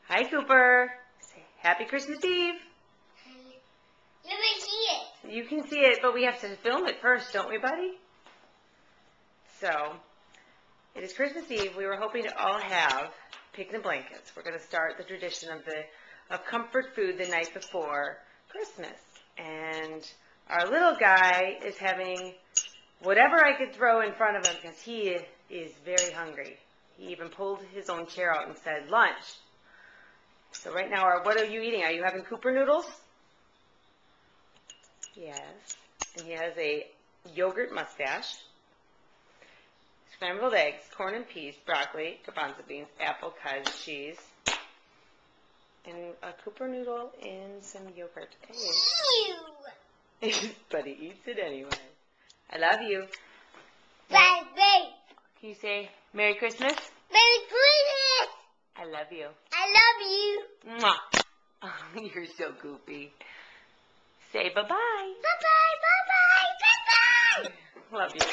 Hi, Cooper. Say Happy Christmas Eve. Let me see it. You can see it, but we have to film it first, don't we, buddy? So, it is Christmas Eve. We were hoping to all have pigs and blankets. We're going to start the tradition of comfort food the night before Christmas. And our little guy is having whatever I could throw in front of him because he is very hungry. He even pulled his own chair out and said, lunch. So right now, what are you eating? Are you having Cooper noodles? Yes. And he has a yogurt mustache, scrambled eggs, corn and peas, broccoli, garbanzo beans, apple, cottage cheese, and a Cooper noodle in some yogurt. Ew. But he eats it anyway. I love you. Baby. Can you say Merry Christmas? Merry Christmas. I love you. I love you. Mwah. Oh, you're so goofy. Say bye-bye. Bye-bye. Bye-bye. Bye-bye. Love you.